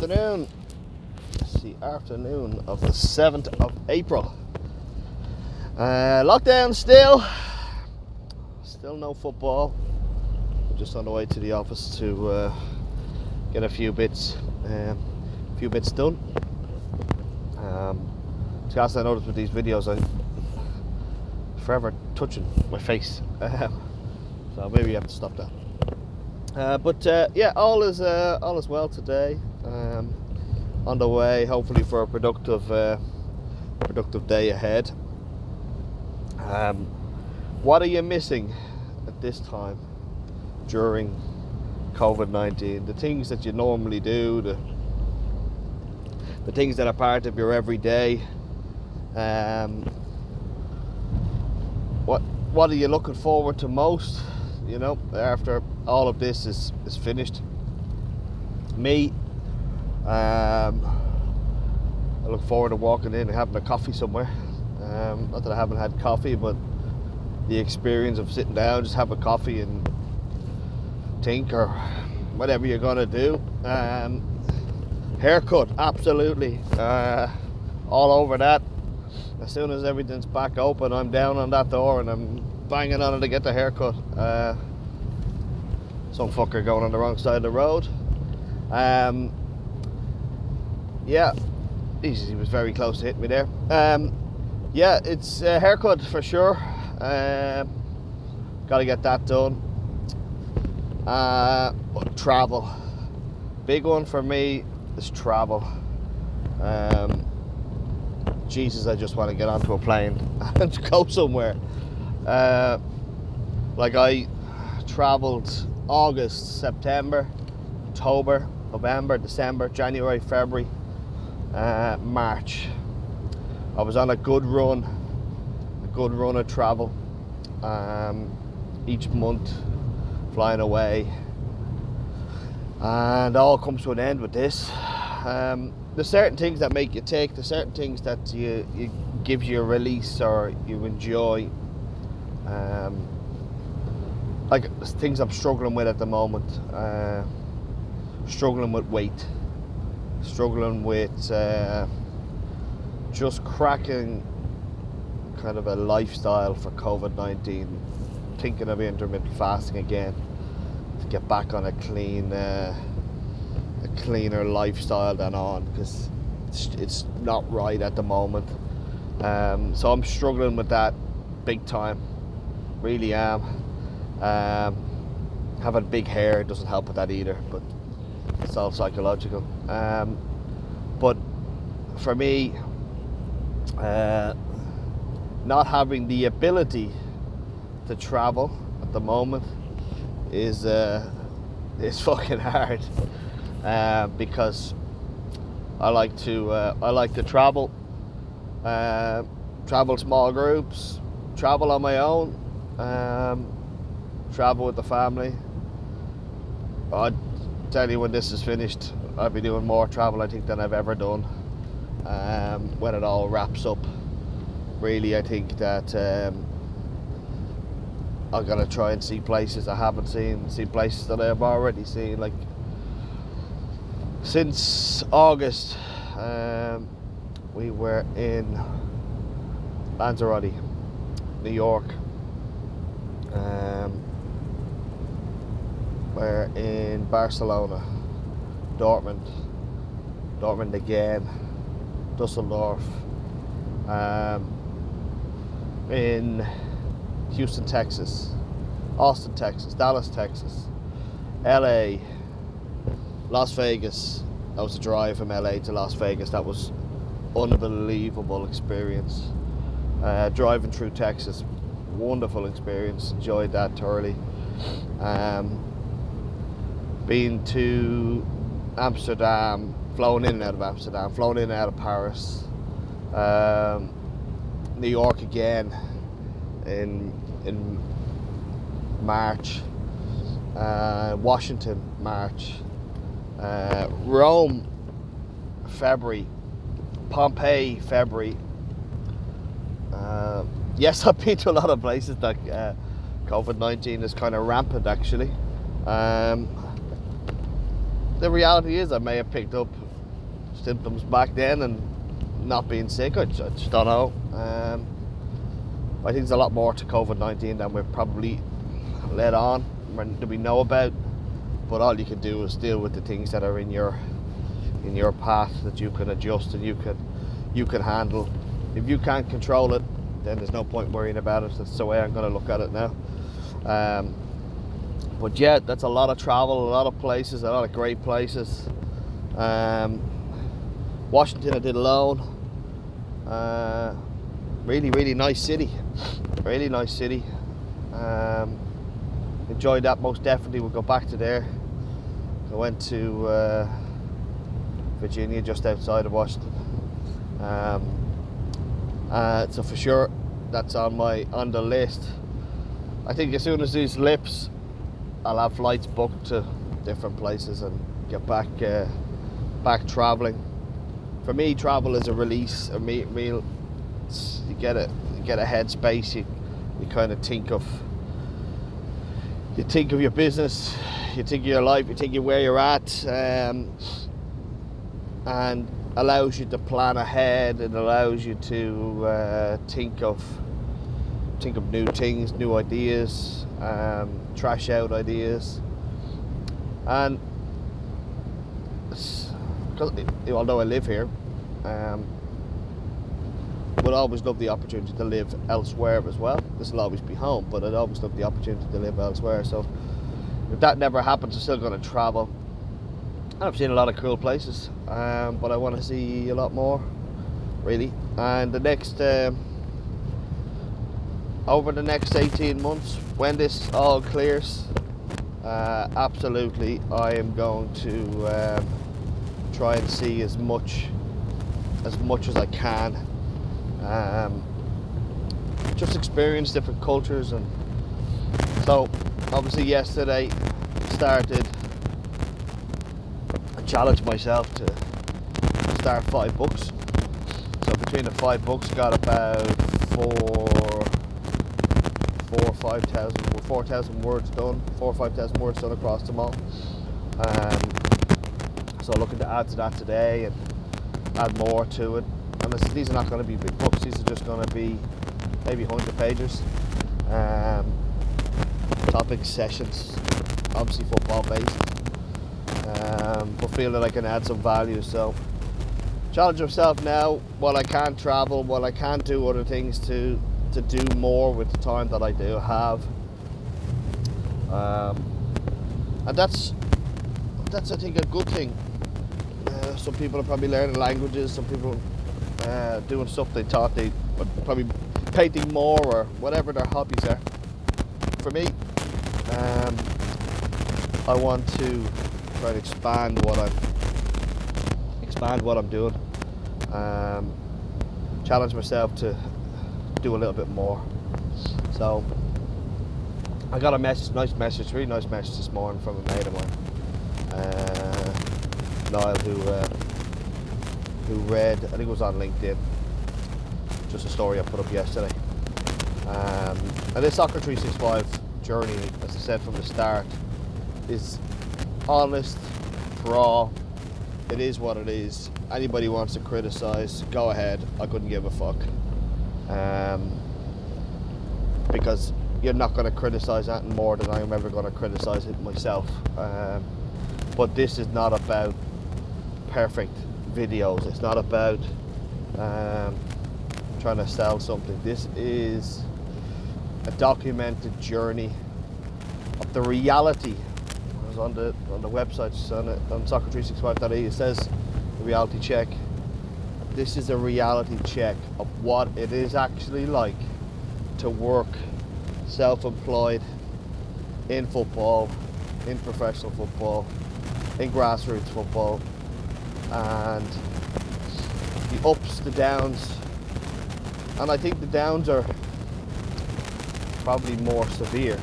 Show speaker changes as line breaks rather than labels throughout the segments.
afternoon. It's the afternoon of the 7th of April. Lockdown still no football. We're just on the way to the office to get a few bits done. As I noticed with these videos, I'm forever touching my face, so maybe you have to stop that. But all is well today. On the way, hopefully, for a productive day ahead. What are you missing at this time during COVID-19? The things that you normally do, the things that are part of your everyday. What are you looking forward to most? You know, after all of this is finished. Me, I look forward to walking in and having a coffee somewhere. Not that I haven't had coffee, but the experience of sitting down, just have a coffee and think, or whatever you're gonna do. Haircut, absolutely, all over that. As soon as everything's back open, I'm down on that door and I'm banging on it to get the haircut. Some fucker going on the wrong side of the road. He was very close to hitting me there. It's a haircut for sure. Gotta get that done. Travel. Big one for me is travel. Jesus, I just want to get onto a plane and go somewhere. I travelled August, September, October, November, December, January, February, March. I was on a good run of travel. Each month, flying away, and all comes to an end with this. There's certain things that make you tick. There's certain things that you gives you a release or you enjoy. Like things I'm struggling with at the moment. Struggling with weight. Struggling with just cracking kind of a lifestyle for COVID-19. Thinking of intermittent fasting again to get back on a cleaner lifestyle than on, because it's not right at the moment. So I'm struggling with that big time, really am. Having big hair doesn't help with that either, but it's all psychological. But for me, not having the ability to travel at the moment is fucking hard. Because I like to travel, travel small groups, travel on my own, travel with the family. I'd tell you, when this is finished, I'll be doing more travel, I think, than I've ever done. When it all wraps up, really, I think that I'm gonna try and see places I haven't seen, see places that I've already seen. Like, since August, we were in Lanzarote, New York. We're in Barcelona, Dortmund again, Dusseldorf, in Houston, Texas, Austin, Texas, Dallas, Texas, LA, Las Vegas. That was a drive from LA to Las Vegas. That was unbelievable experience. Driving through Texas, wonderful experience. Enjoyed that thoroughly. Been to Amsterdam, flown in and out of Amsterdam, flown in and out of Paris. New York again in March. Washington, March. Rome, February. Pompeii, February. Yes, I've been to a lot of places that COVID-19 is kind of rampant, actually. The reality is I may have picked up symptoms back then and not being sick. I just don't know. I think there's a lot more to COVID-19 than we've probably let on, that we know about. But all you can do is deal with the things that are in your path that you can adjust and you can handle. If you can't control it, then there's no point worrying about it. That's the way I'm going to look at it now. But yeah, that's a lot of travel, a lot of places, a lot of great places. Washington I did alone. Really nice city. Really nice city. Enjoyed that most definitely. We'll go back to there. I went to Virginia, just outside of Washington. So for sure, that's on the list. I think as soon as these lips, I'll have flights booked to different places and get back traveling. For me, travel is a release. You get a headspace. You kind of think of your business, you think of your life, you think of where you're at, and allows you to plan ahead. It allows you to think of new things, new ideas, trash out ideas. And because although I live here, would always love the opportunity to live elsewhere as well. This will always be home, but I'd always love the opportunity to live elsewhere. So if that never happens, I'm still going to travel. I've seen a lot of cool places, but I want to see a lot more, really. And the next, over the next 18 months, when this all clears, absolutely, I am going to try and see as much as I can. Just experience different cultures. And so obviously yesterday started, I challenged myself to start 5 books. So between the 5 books, got about 4,000 words done, 4,000 or 5,000 words done across them all. So looking to add to that today and add more to it. And these are not going to be big books. These are just going to be maybe 100 pages. Topic sessions, obviously football based, but feel that I can add some value. So challenge myself now, while I can't travel, while I can't do other things, to do more with the time that I do have. And that's I think a good thing. Some people are probably learning languages, some people doing stuff they thought they would probably painting more or whatever their hobbies are. For me, I want to try to expand what I'm doing. Challenge myself to do a little bit more. So I got a nice message this morning from a mate of mine, Niall, who read, I think it was on LinkedIn, just a story I put up yesterday. And this Soccer 365 journey, as I said from the start, is honest, raw. It is what it is. Anybody wants to criticize, go ahead. I couldn't give a fuck. Because you're not going to criticize that more than I'm ever going to criticize it myself. But this is not about perfect videos. It's not about trying to sell something. This is a documented journey of the reality. I was on the website, on soccer365.ie, it says the reality check. This is a reality check of what it is actually like to work self-employed in football, in professional football, in grassroots football, and the ups, the downs. And I think the downs are probably more severe.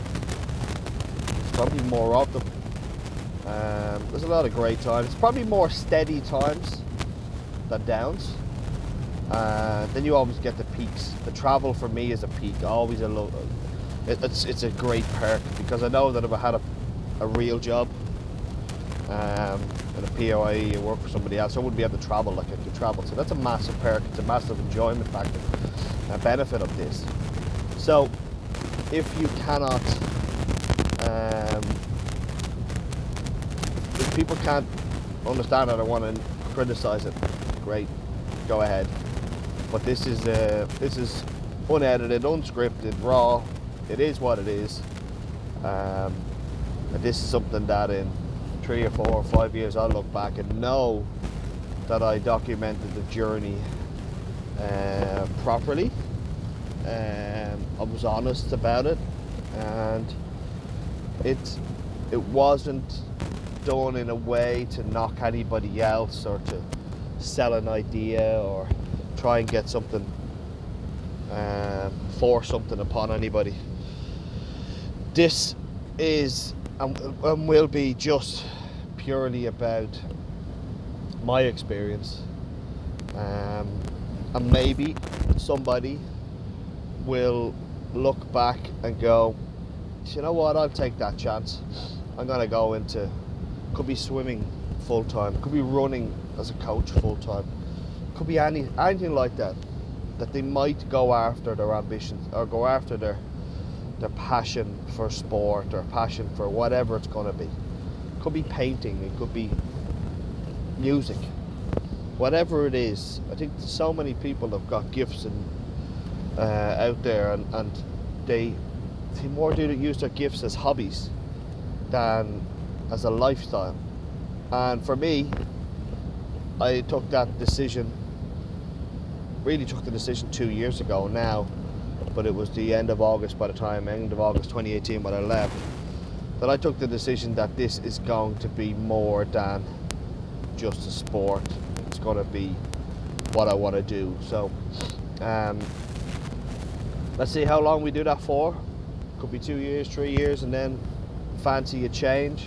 There's probably more of them. There's a lot of great times. It's probably more steady times than downs. Then you always get the peaks. The travel for me is a peak. Always it's a great perk, because I know that if I had a real job, in a POIE or work for somebody else, I wouldn't be able to travel like I could travel. So that's a massive perk. It's a massive enjoyment factor, a benefit of this. So if you cannot, if people can't understand it or want to criticize it, great, go ahead. But this is unedited, unscripted, raw. It is what it is. And this is something that in 3 or 4 or 5 years I'll look back and know that I documented the journey properly. I was honest about it, and it wasn't done in a way to knock anybody else or to sell an idea or try and get something, force something upon anybody. This is and will be just purely about my experience, and maybe somebody will look back and go, you know what, I'll take that chance. I'm gonna go into, could be swimming full time, could be running as a coach full time, could be anything like that they might go after their ambitions or go after their passion for sport or passion for whatever it's going to be. It could be painting, it could be music, whatever it is. I think so many people have got gifts out there, and they more do use their gifts as hobbies than as a lifestyle. And for me, I took the decision 2 years ago now, but it was the end of August 2018 when I left, that I took the decision that this is going to be more than just a sport. It's going to be what I want to do. So let's see how long we do that for. Could be 2 years, 3 years, and then fancy a change.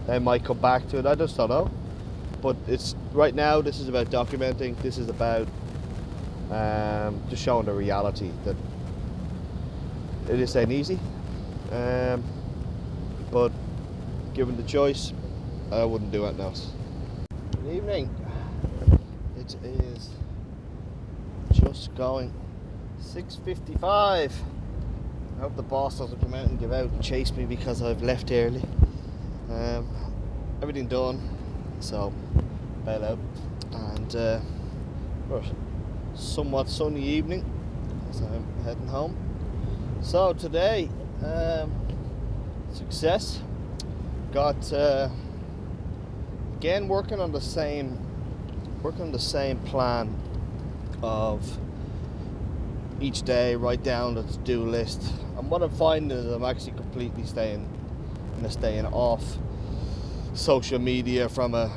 They might come back to it, I just don't know. But it's right now, this is about documenting. This is about just showing the reality that it is ain't easy, but given the choice, I wouldn't do anything else. Good evening. It is just going 6:55. I hope the boss doesn't come out and give out and chase me because I've left early. Everything done, so bail out, and somewhat sunny evening as I'm heading home. So today, success. Got again working on the same plan of each day. Write down the to-do list, and what I'm finding is I'm actually completely staying off social media from a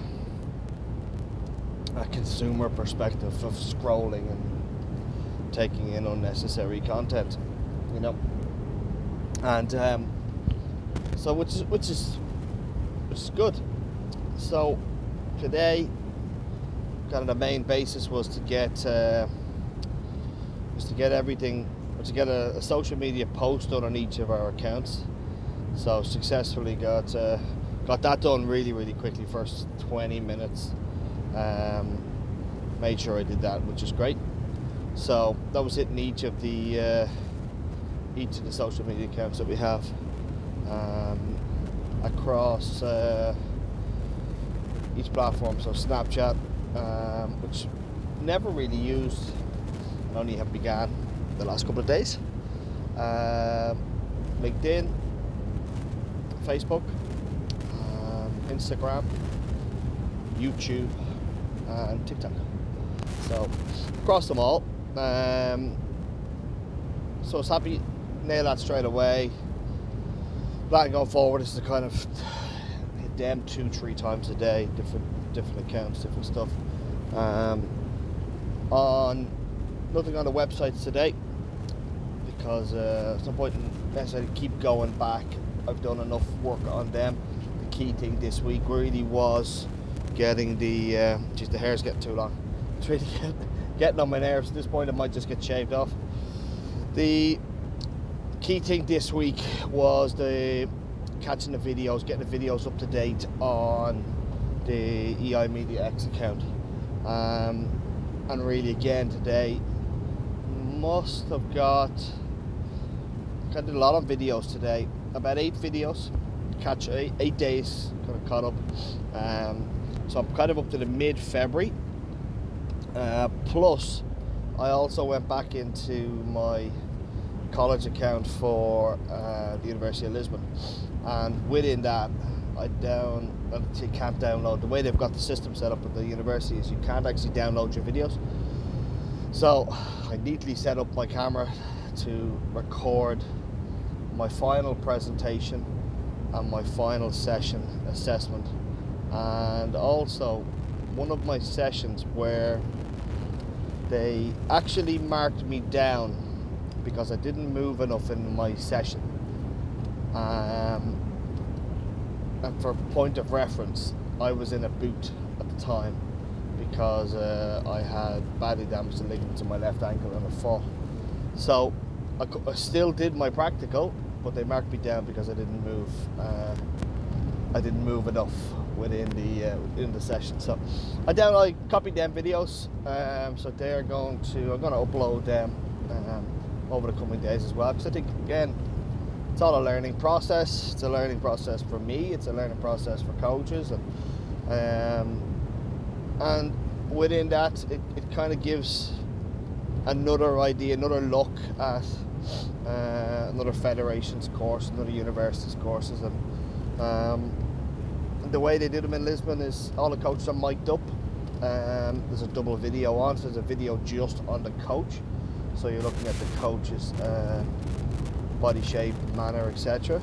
consumer perspective of scrolling and taking in unnecessary content, you know. And so which is good. So today, kind of the main basis was to get everything, to get a social media post done on each of our accounts. So successfully got that done really quickly, first 20 minutes. Made sure I did that, which is great. So that was hitting each of the social media accounts that we have across each platform. So Snapchat, which never really used, and only have began the last couple of days. LinkedIn, Facebook, Instagram, YouTube, and TikTok. So across them all. So I was happy to nail that straight away. Plan going forward is to kind of hit them 2-3 times a day, different accounts, different stuff. On nothing on the websites today, because there's no point in necessarily keep going back. I've done enough work on them. The key thing this week really was getting the the hair's getting too long. It's really getting on my nerves. At this point, it might just get shaved off. The key thing this week was catching the videos, getting the videos up to date on the EI Media X account. And really again today must have got, I did a lot of videos today, about 8 videos, catch 8 days kind of caught up. So I'm kind of up to the mid-February. Plus I also went back into my college account for the University of Lisbon, and within that you can't download, the way they've got the system set up at the university is you can't actually download your videos. So I neatly set up my camera to record my final presentation and my final session assessment, and also one of my sessions where they actually marked me down because I didn't move enough in my session. And for point of reference, I was in a boot at the time because I had badly damaged the ligaments in my left ankle and a fall. So I still did my practical, but they marked me down because I didn't move. I didn't move enough within the session. So I copied them videos. So I'm going to upload them over the coming days as well. Because I think again, it's all a learning process. It's a learning process for me. It's a learning process for coaches, and within that, it kind of gives another idea, another look at another federation's course, another university's courses, and the way they do them in Lisbon is all the coaches are mic'd up. There's a double video on, so there's a video just on the coach, so you're looking at the coach's body shape, manner, etc.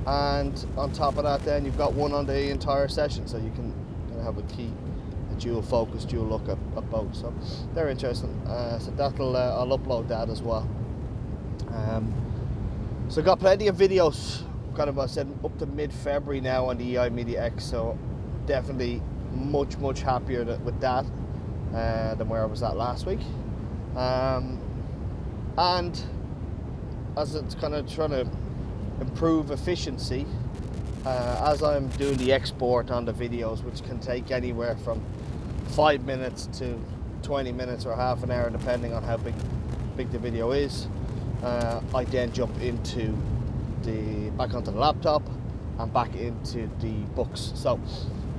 And on top of that, then you've got one on the entire session, so you can have a dual focus, dual look at both. So they're interesting. So that'll I'll upload that as well. So got plenty of videos. Kind of, I said, up to mid-February now on the EI Media X. So definitely much happier with that than where I was at last week. And as it's kind of trying to improve efficiency, as I'm doing the export on the videos, which can take anywhere from 5 minutes to 20 minutes or half an hour, depending on how big the video is, I then jump back onto the laptop and back into the books. So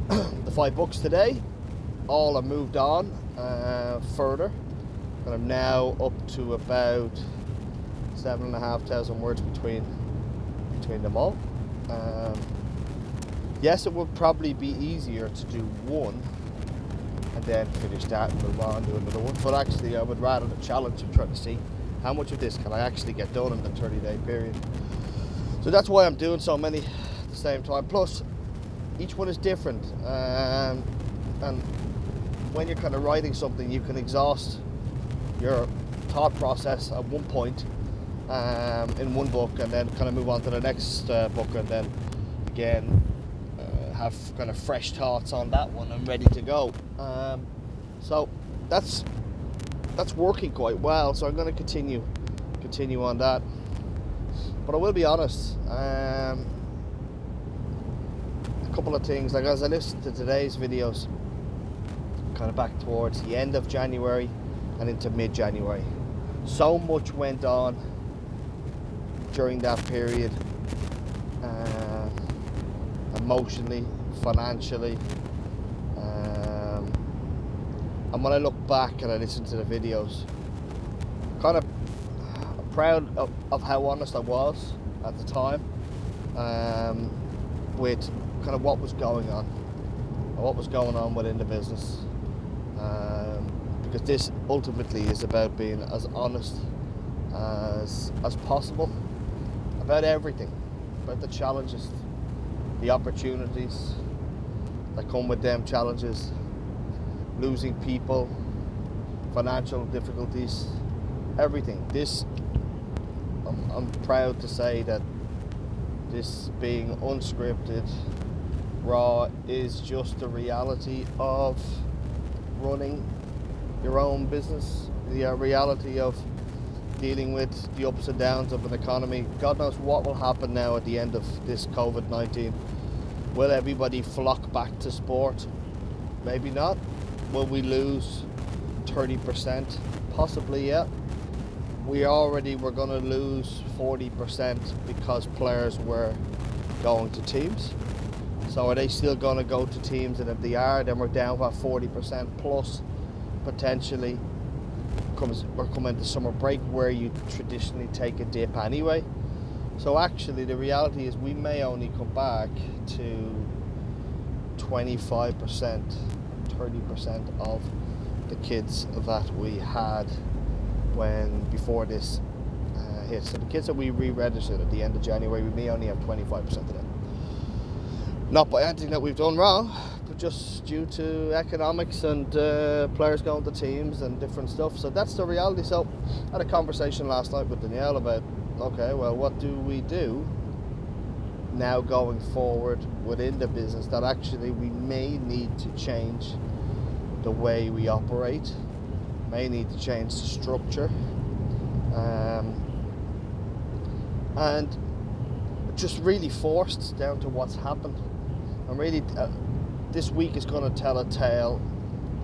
the 5 books today, all are moved on further, and I'm now up to about 7,500 words between them all. Yes, it would probably be easier to do one and then finish that and move on to another one, but actually I would rather the challenge of trying to see how much of this can I actually get done in the 30-day period. So that's why I'm doing so many at the same time. Plus, each one is different, and when you're kind of writing something, you can exhaust your thought process at one point in one book, and then kind of move on to the next book, and then again have kind of fresh thoughts on that one and ready to go. So that's working quite well. So I'm going to continue on that. But I will be honest, a couple of things, like as I listened to today's videos, kind of back towards the end of January and into mid-January, so much went on during that period, emotionally, financially, and when I look back and I listen to the videos, kind of proud of how honest I was at the time, with kind of what was going on within the business, because this ultimately is about being as honest as possible about everything, about the challenges, the opportunities that come with them challenges, losing people, financial difficulties, everything. I'm proud to say that this being unscripted, raw, is just the reality of running your own business, the reality of dealing with the ups and downs of an economy. God knows what will happen now at the end of this COVID-19 Will everybody flock back to sport? Maybe not. Will we lose 30%? Possibly, yeah. We already were going to lose 40% because players were going to teams. So are they still going to go to teams? And if they are, then we're down about 40% plus potentially. We're coming to summer break where you traditionally take a dip anyway. So actually the reality is we may only come back to 25%, 30% of the kids that we had before this hit. So the kids that we re-registered at the end of January, we may only have 25% of them. Not by anything that we've done wrong, but just due to economics and players going to teams and different stuff. So that's the reality. So I had a conversation last night with Danielle about, okay, well, what do we do now going forward within the business that actually we may need to change the way we operate, may need to change the structure, and just really forced down to what's happened. And really this week is going to tell a tale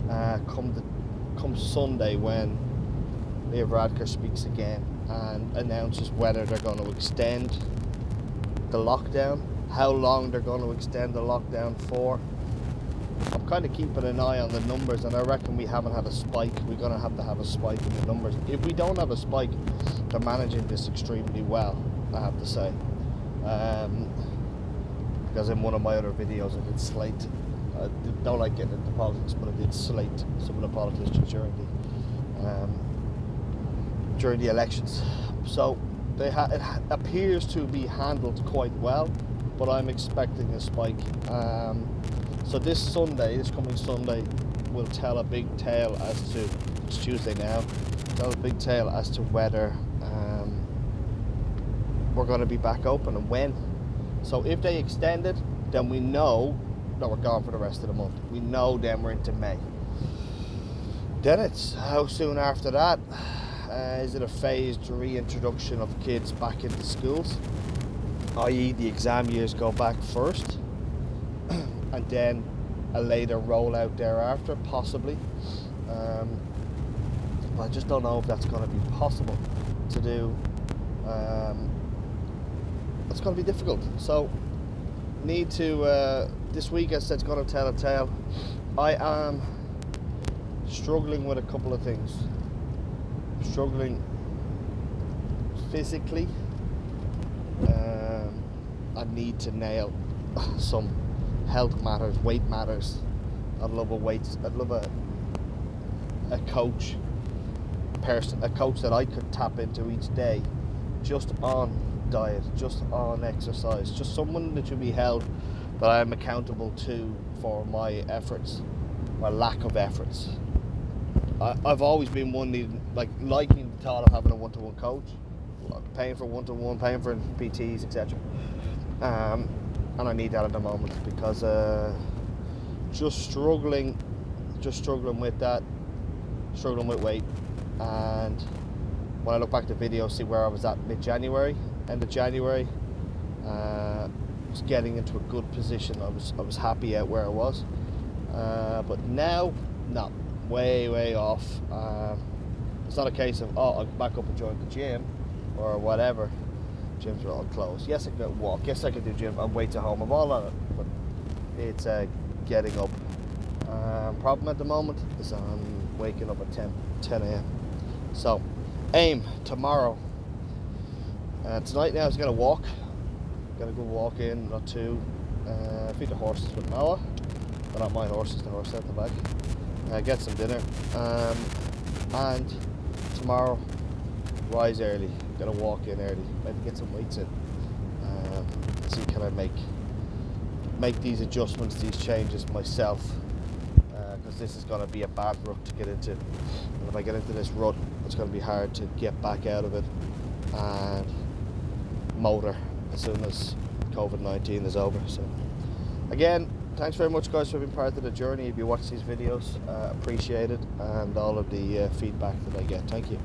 come Sunday when Leo Varadkar speaks again and announces whether they're going to extend the lockdown, how long they're going to extend the lockdown for. I'm kind of keeping an eye on the numbers, and I reckon we haven't had a spike. We're going to have a spike in the numbers. If we don't have a spike, they're managing this extremely well, I have to say. Because in one of my other videos I did slate, I don't like getting into politics, but I did slate some of the politicians during the elections. So it appears to be handled quite well, but I'm expecting a spike. So this coming Sunday, will tell a big tale as to, it's Tuesday now, tell a big tale as to whether we're going to be back open and when. So if they extend it, then we know that we're gone for the rest of the month. We know then we're into May. Then it's how soon after that? Is it a phased reintroduction of kids back into schools? I.e. the exam years go back first and then a later rollout thereafter, possibly. But I just don't know if that's going to be possible to do. It's going to be difficult. So need to, this week as I said, it's going to tell a tale. I am struggling with a couple of things. Struggling physically. I need to nail some health matters, weight matters. I'd love a coach that I could tap into each day, just on diet, just on exercise, just someone that should be held, that I am accountable to for my efforts, my lack of efforts. I've always been one liking the thought of having a one-to-one coach, paying for one-to-one, paying for PTs, etc. And I need that at the moment because just struggling with that, struggling with weight. And when I look back at the video, see where I was at mid-January, end of January, was getting into a good position. I was happy at where I was, but now, no, way off. It's not a case of, I'll back up and join the gym or whatever. Gyms are all closed. Yes, I can walk. Yes, I can do gym and weights at home. I'm all on it, but it's getting up. Problem at the moment is I'm waking up at 10 a.m. So, aim tomorrow. Tonight now I was going to walk. Gonna go walk in, not two. Feed the horses with Noah. They're not my horses, the horse at the back. Get some dinner. And tomorrow, rise early. Gonna walk in early. Maybe get some weights in. See can I make these adjustments, these changes myself. Because this is gonna be a bad rut to get into. And if I get into this rut, it's gonna be hard to get back out of it and motor as soon as COVID-19 is over. So again, thanks very much guys for being part of the journey. If you watch these videos, appreciate it, and all of the feedback that I get. Thank you.